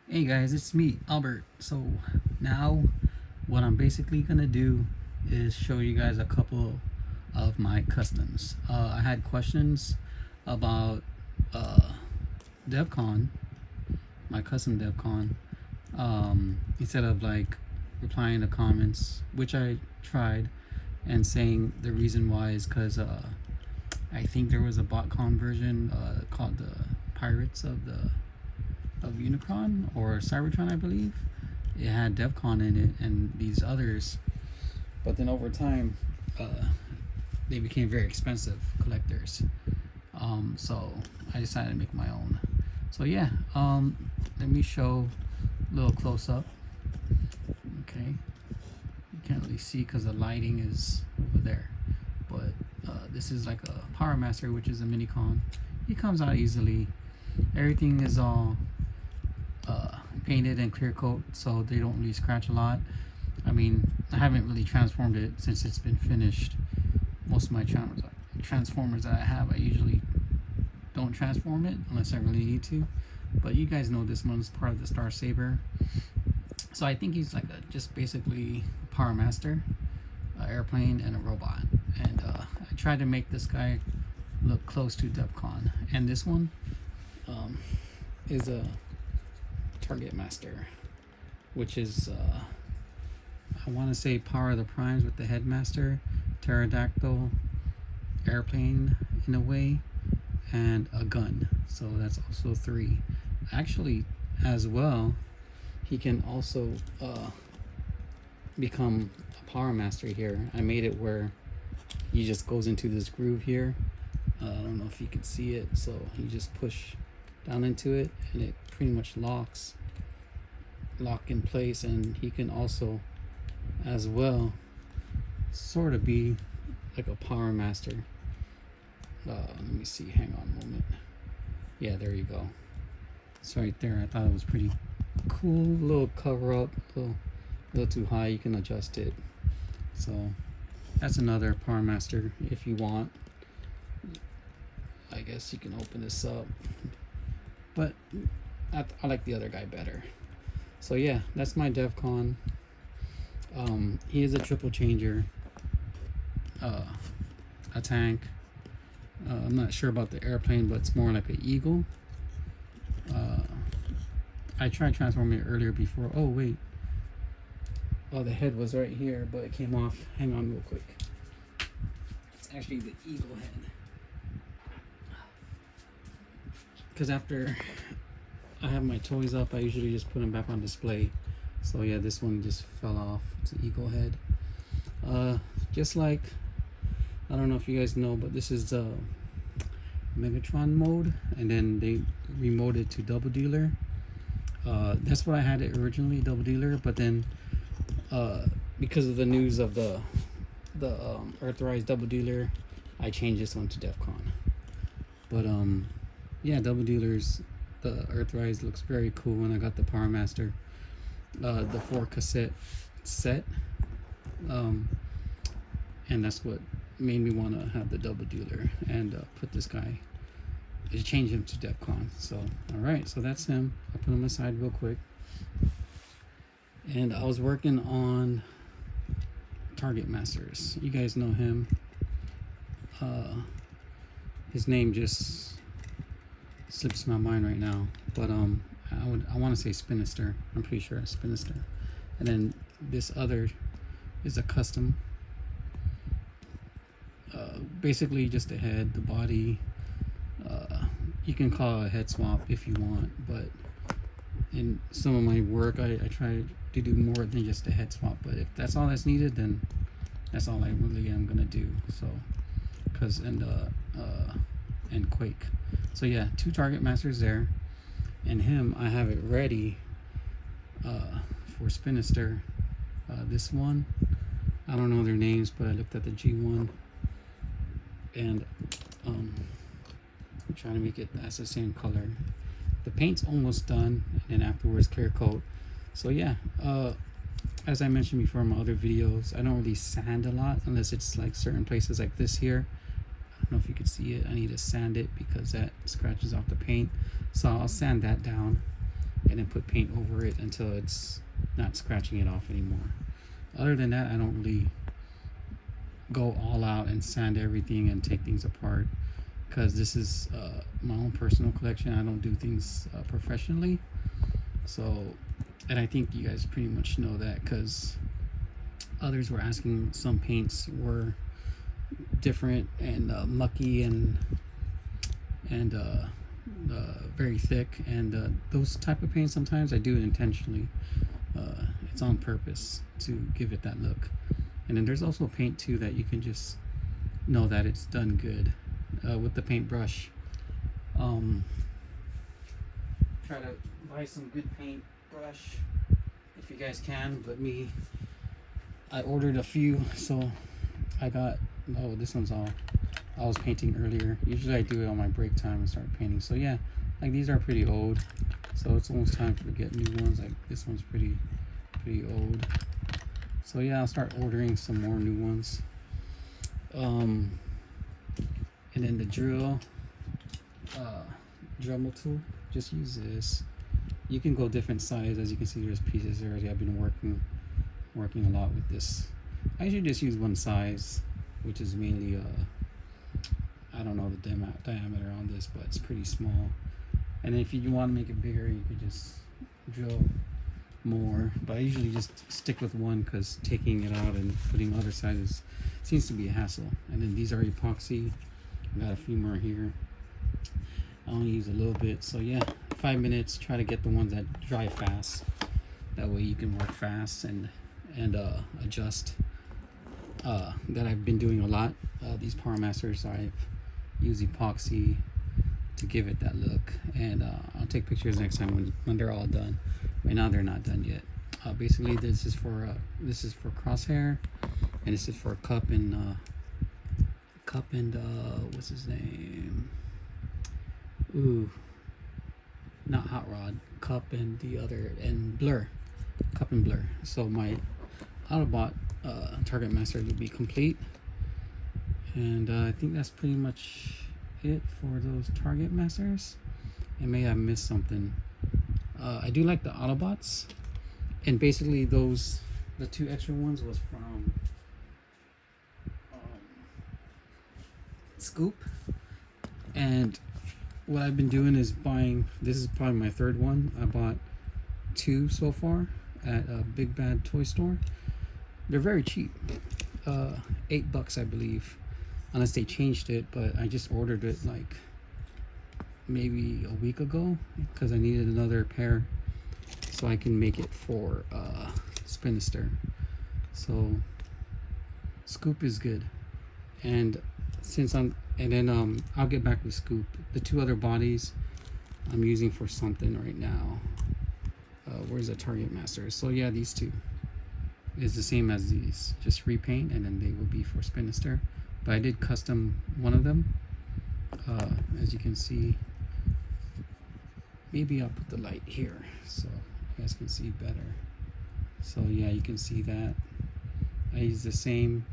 Hey guys, it's me, Albert. So now what I'm basically gonna do is show you guys a couple of my customs. I had questions about uh, Devcon, my custom Devcon. Instead of like replying to comments, which I tried, and saying the reason why is because I think there was a botcon version called the Pirates of Unicron or Cybertron, I believe. It had Devcon in it and these others, but then over time, they became very expensive collectors. So I decided to make my own. So yeah, let me show a little close up. Okay, you can't really see because the lighting is over there, but this is like a Power Master, which is a Minicon. He comes out easily. Everything is all painted and clear coat, so they don't really scratch a lot. I mean, I haven't really transformed it since it's been finished. Most of my transformers that I have, I usually don't transform it unless I really need to. But you guys know this one's part of the Star Saber, so I think he's like just basically Power Master, airplane, and a robot. And I tried to make this guy look close to Devcon, and this one is a Target Master, which is I want to say Power of the Primes with the Headmaster, Pterodactyl, airplane in a way, and a gun. So that's also three. Actually, as well, he can also become a Power Master here. I made it where he just goes into this groove here. I don't know if you can see it. So you just push down into it and it pretty much lock in place, and he can also as well sort of be like a Power Master. Let me see, hang on a moment. Yeah, there you go. It's right there. I thought it was pretty cool. Little cover up, little too high, you can adjust it. So that's another Power Master if you want. I guess you can open this up, but I like the other guy better. So yeah, that's my Devcon. He is a triple changer, a tank. I'm not sure about the airplane, but it's more like an eagle. I tried transforming it earlier before. Oh wait, the head was right here, but it came off. Hang on real quick. It's actually the eagle head. Because after I have my toys up, I usually just put them back on display. So yeah, this one just fell off. It's an eagle head. Just like, I don't know if you guys know, but this is Megatron mode, and then they remoted to double dealer. That's what I had it originally, double dealer, but then because of the news of the Earthrise double dealer, I changed this one to Devcon. But yeah, double dealers, the Earthrise looks very cool. When I got the Power Master, the 4 cassette set, and that's what made me want to have the double dealer and put this guy, change him to Devcon. So all right, so that's him. I'll put him aside real quick. And I was working on Target Masters. You guys know him. His name just slips my mind right now, but I want to say Spinister. I'm pretty sure it's Spinister. And then this other is a custom. Basically just the head, the body. You can call it a head swap if you want, but in some of my work I try to do more than just a head swap. But if that's all that's needed, then that's all I really am gonna do. So and Quake. So yeah, 2 Target Masters there, and him I have it ready for Spinister. This one, I don't know their names, but I looked at the G1, and I'm trying to make it that's the same color. The paint's almost done, and then afterwards clear coat. So yeah, as I mentioned before in my other videos, I don't really sand a lot unless it's like certain places like this here. I don't know if you can see it. I need to sand it because that scratches off the paint, so I'll sand that down. and then put paint over it until it's not scratching it off anymore. Other than that, I don't really go all out and sand everything and take things apart, because this is my own personal collection. I don't do things professionally. So, and I think you guys pretty much know that, because others were asking, some paints were different and mucky and very thick, and those type of paints, sometimes I do it intentionally. It's on purpose to give it that look. And then there's also paint too that you can just know that it's done good with the paintbrush. Try to buy some good paintbrush if you guys can. But me, I ordered a few, so I got, oh, this one's all, I was painting earlier. Usually I do it on my break time and start painting. So yeah, like these are pretty old, so it's almost time to get new ones. Like this one's pretty old. So yeah, I'll start ordering some more new ones. And then the Dremel tool, just use this. You can go different size. As you can see, there's pieces already. I've been working a lot with this. I usually just use one size, which is mainly I don't know the diameter on this, but it's pretty small. And if you want to make it bigger, you could just drill more, but I usually just stick with one, because taking it out and putting other sizes seems to be a hassle. And then these are epoxy. I got a few more here. I only use a little bit. So yeah, 5 minutes. Try to get the ones that dry fast, that way you can work fast and adjust. That I've been doing a lot. These Power Masters, I've used epoxy to give it that look, and I'll take pictures next time when they're all done. Right now they're not done yet. Basically this is for crosshair, and this is for cup and what's his name? Ooh, not hot rod. Cup and the other, and blur. Cup and blur. So my Autobot Target Master will be complete, and I think that's pretty much it for those Target Masters. I may have missed something. I do like the Autobots, and basically the two extra ones was from Scoop. And what I've been doing is buying, this is probably my third one. I bought 2 so far at a Big Bad Toy Store. They're very cheap, $8 I believe, unless they changed it, but I just ordered it like maybe a week ago, because I needed another pair so I can make it for Spinister. So Scoop is good, and I'll get back with Scoop. The 2 other bodies I'm using for something right now. Where's the Target Master? So yeah, these 2 is the same as these, just repaint, and then they will be for Spinister. But I did custom one of them, as you can see. Maybe I'll put the light here so you guys can see better. So yeah, you can see that I used the same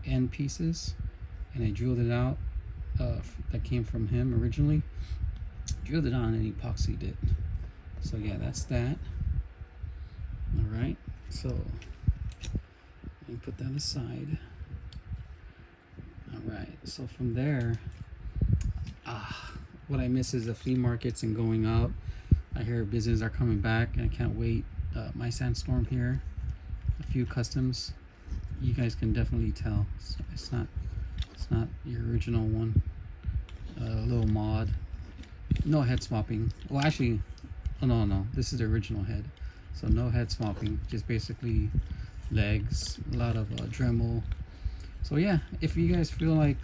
end pieces, and I drilled it out that came from him originally. Drilled it on and epoxied it. So yeah, that's that. All right, so let me put that aside. All right, so from there, what I miss is the flea markets and going out. I hear business are coming back, and I can't wait. My Sandstorm here, a few customs. You guys can definitely tell it's not your original one. A little mod, no head swapping. Well, actually, oh no, this is the original head. So no head swapping, just basically legs, a lot of Dremel. So yeah, if you guys feel like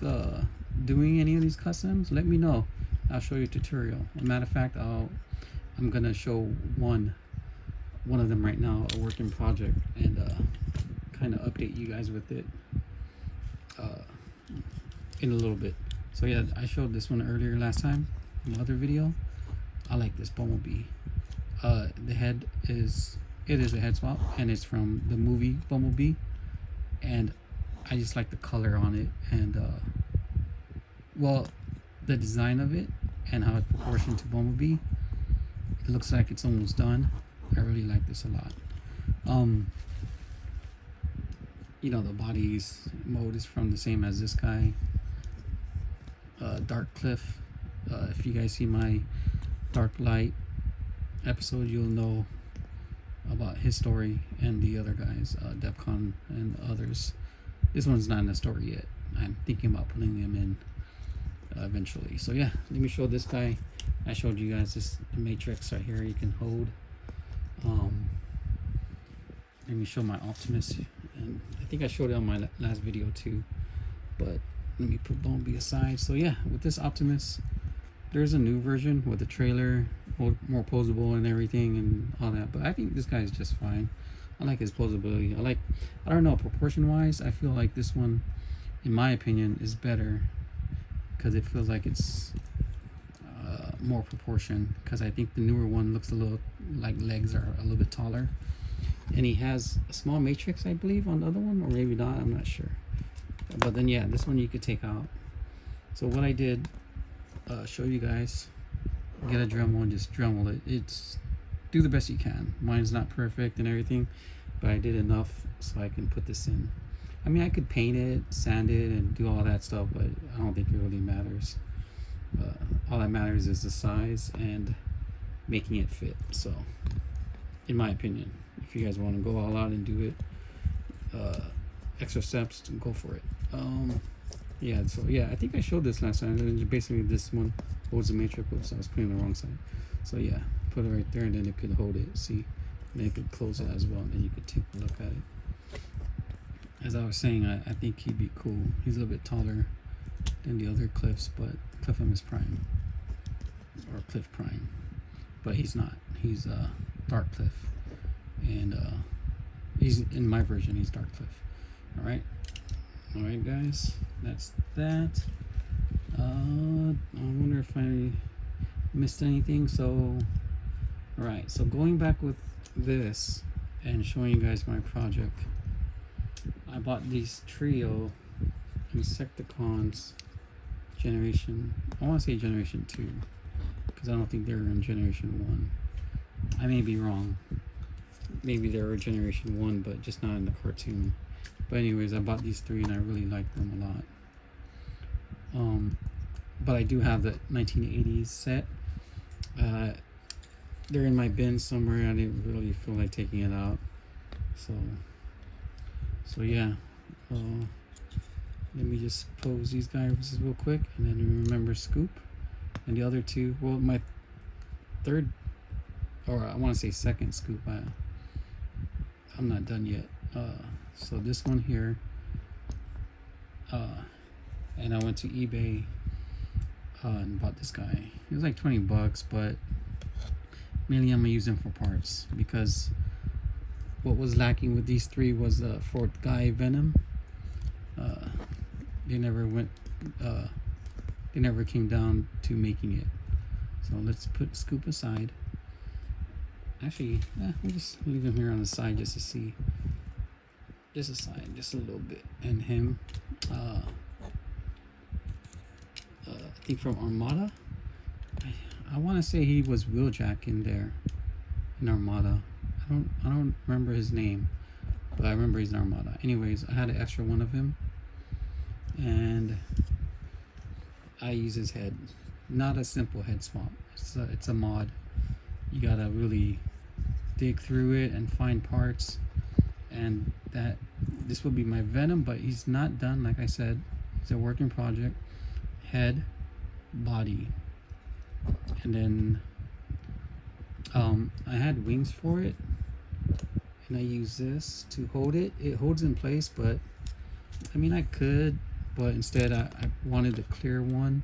doing any of these customs, let me know. I'll show you a tutorial. As a matter of fact, I'm gonna show one of them right now, a working project, and kind of update you guys with it in a little bit. So yeah, I showed this one earlier last time in the other video. I like this Bumblebee. The head is a head swap, and it's from the movie Bumblebee, and I just like the color on it, and well, the design of it and how it's proportioned to Bumblebee. it looks like it's almost done. I really like this a lot. You know, the body's mode is from the same as this guy, Dark Cliff. If you guys see my Dark Light episode, you'll know about his story and the other guys, Devcon and others. This one's not in the story yet. I'm thinking about putting him in eventually. So yeah, let me show this guy. I showed you guys this matrix right here you can hold. Let me show my Optimus, and I think I showed it on my last video too, but let me put Bumblebee aside. So yeah, with this Optimus, there's a new version with the trailer, more posable and everything and all that, but I think this guy is just fine. I like his posability. I don't know, proportion wise, I feel like this one, in my opinion, is better because it feels like it's more proportion, because I think the newer one looks a little like legs are a little bit taller, and he has a small matrix, I believe, on the other one, or maybe not, I'm not sure. But then yeah, this one you could take out. So what I did, show you guys, get a Dremel and just Dremel it. It's do the best you can. Mine's not perfect and everything, but I did enough so I can put this in. I mean, I could paint it, sand it, and do all that stuff, but I don't think it really matters. All that matters is the size and making it fit. So in my opinion, if you guys want to go all out and do it, extra steps, go for it. Yeah, so yeah, I think I showed this last time. Basically this one holds the matrix, so I was putting it on the wrong side. So yeah, put it right there, and then it could hold it, see, and then it could close it as well, and then you could take a look at it. As I was saying, I think he'd be cool. He's a little bit taller than the other Cliffs, but Cliff M is Prime, or Cliff Prime, but he's not. He's Dark Cliff, and he's in my version. He's Dark Cliff. All right, guys. That's that. I wonder if I missed anything. So, all right. So going back with this and showing you guys my project, I bought these trio Insecticons generation, I want to say generation 2, because I don't think they were in generation 1. I may be wrong. Maybe they were generation 1, but just not in the cartoon. But anyways, I bought these 3 and I really like them a lot. But I do have the 1980s set. They're in my bin somewhere. I didn't really feel like taking it out. So yeah. Let me just pose these guys real quick, and then remember Scoop and the other 2. Well, my third, or I want to say second Scoop, I'm not done yet. So this one here, and I went to eBay and bought this guy. It was like 20 bucks, but mainly I'm gonna use them for parts, because what was lacking with these 3 was the 4th guy Venom. They never went, they never came down to making it. So let's put Scoop aside. Actually, we'll just leave him here on the side just to see. Just aside, just a little bit. And him, I think from Armada. I want to say he was Wheeljack in there, in Armada. I don't remember his name, but I remember he's in Armada. Anyways, I had an extra one of him, and I use his head. Not a simple head swap. It's a mod. You gotta really dig through it and find parts. And this will be my Venom, but he's not done. Like I said, it's a working project. Head, body, and then I had wings for it, and I use this to hold it. It holds in place, but I mean, I could, but instead I wanted a clear one,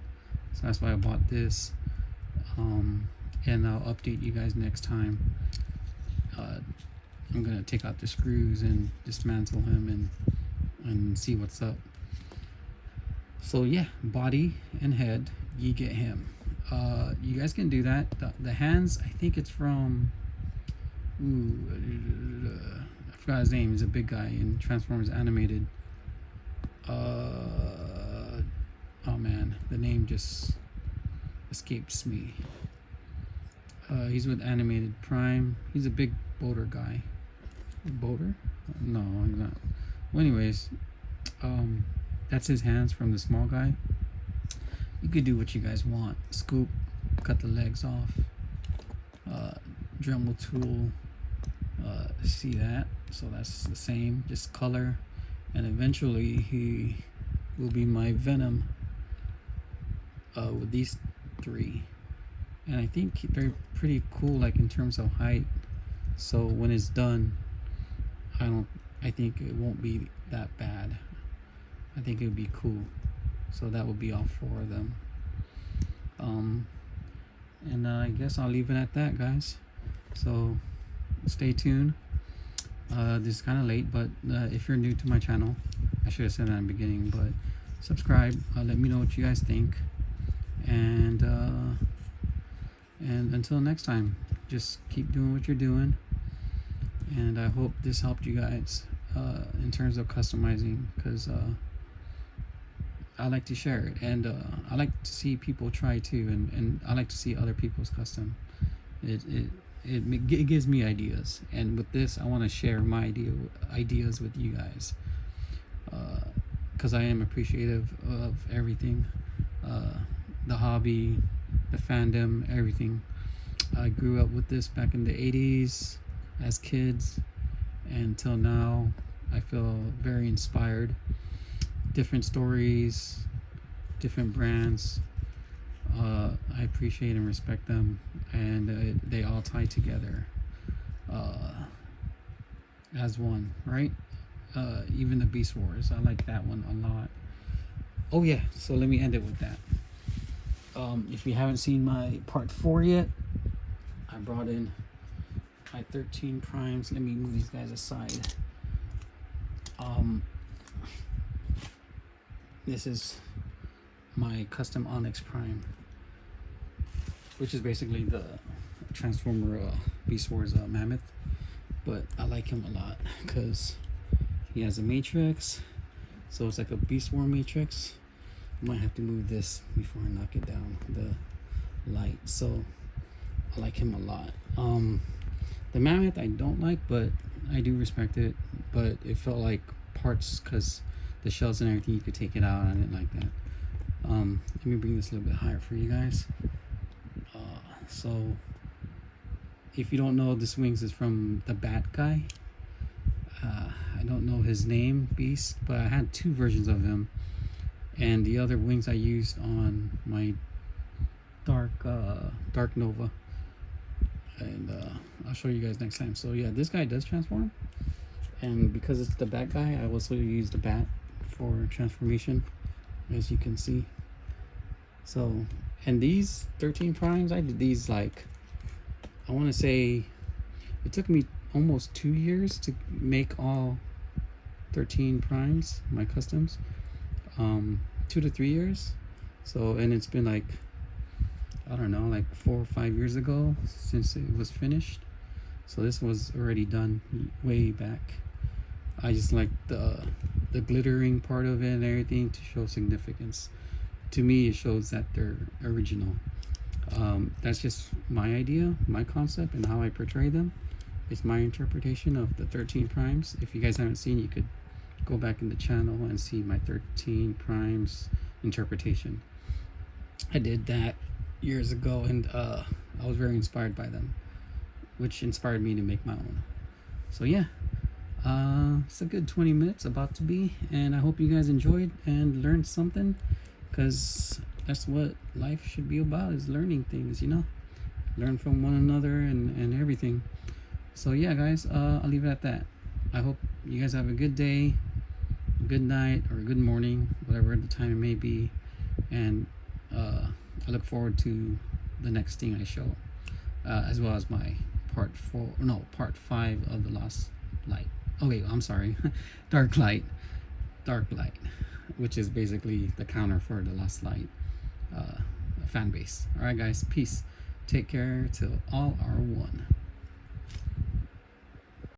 so that's why I bought this. And I'll update you guys next time. I'm gonna take out the screws and dismantle him and see what's up. So yeah, body and head, you get him. You guys can do that. The hands, I think it's from, I forgot his name. He's a big guy in Transformers Animated. Oh man, the name just escapes me. He's with Animated Prime. He's a big boater guy. Boater? No, I'm not. Well, anyways, that's his hands from the small guy. You could do what you guys want. Scoop, cut the legs off. Dremel tool. See that? So that's the same, just color. And eventually he will be my Venom with these three. And I think they're pretty cool, like in terms of height. So when it's done, I think it won't be that bad. I think it would be cool. So that would be all four of them. And I guess I'll leave it at that, guys. So stay tuned. This is kind of late, but if you're new to my channel, I should have said that in the beginning, but subscribe. Let me know what you guys think. And until next time, just keep doing what you're doing. And I hope this helped you guys in terms of customizing, because I like to share it, and I like to see people try too, and I like to see other people's custom. It gives me ideas, and with this I want to share my ideas with you guys, because I am appreciative of everything, the hobby, the fandom, everything. I grew up with this back in the 80s as kids, and till now I feel very inspired. Different stories, different brands, I appreciate and respect them, and they all tie together as one, right? Even the Beast Wars, I like that one a lot. Oh yeah, so let me end it with that. If you haven't seen my part 4 yet, I brought in my 13 primes. Let me move these guys aside. This is my custom Onyx Prime, which is basically the Transformer Beast Wars Mammoth, but I like him a lot because he has a matrix, so it's like a Beast War matrix. I might have to move this before I knock it down, the light, so I like him a lot. The Mammoth I don't like, but I do respect it, but it felt like parts, because the shells and everything, you could take it out. I didn't like that. Let me bring this a little bit higher for you guys. So if you don't know, this wings is from the Bat guy. I don't know his name, Beast, but I had 2 versions of him, and the other wings I used on my Dark Nova, and I'll show you guys next time. So yeah, this guy does transform, and because it's the Bat guy, I also use the Bat for transformation, as you can see. So, and these 13 primes, I did these, like, I want to say it took me almost 2 years to make all 13 primes, my customs. 2 to 3 years. So, and it's been like, I don't know, like 4 or 5 years ago since it was finished. So this was already done way back. I just like the glittering part of it and everything to show significance. To me, it shows that they're original. That's just my idea, my concept, and how I portray them. It's my interpretation of the 13 primes. If you guys haven't seen, you could go back in the channel and see my 13 primes interpretation. I did that years ago, and I was very inspired by them, which inspired me to make my own. So yeah, it's a good 20 minutes about to be, and I hope you guys enjoyed and learned something, because that's what life should be about, is learning things, you know, learn from one another and everything. So yeah, guys, I'll leave it at that. I hope you guys have a good day, good night, or good morning, whatever the time it may be, and I look forward to the next thing I show, as well as my part 5 of the Lost Light. Oh wait, I'm sorry, Dark Light, which is basically the counter for the Lost Light fan base. All right, guys, peace. Take care till all are one.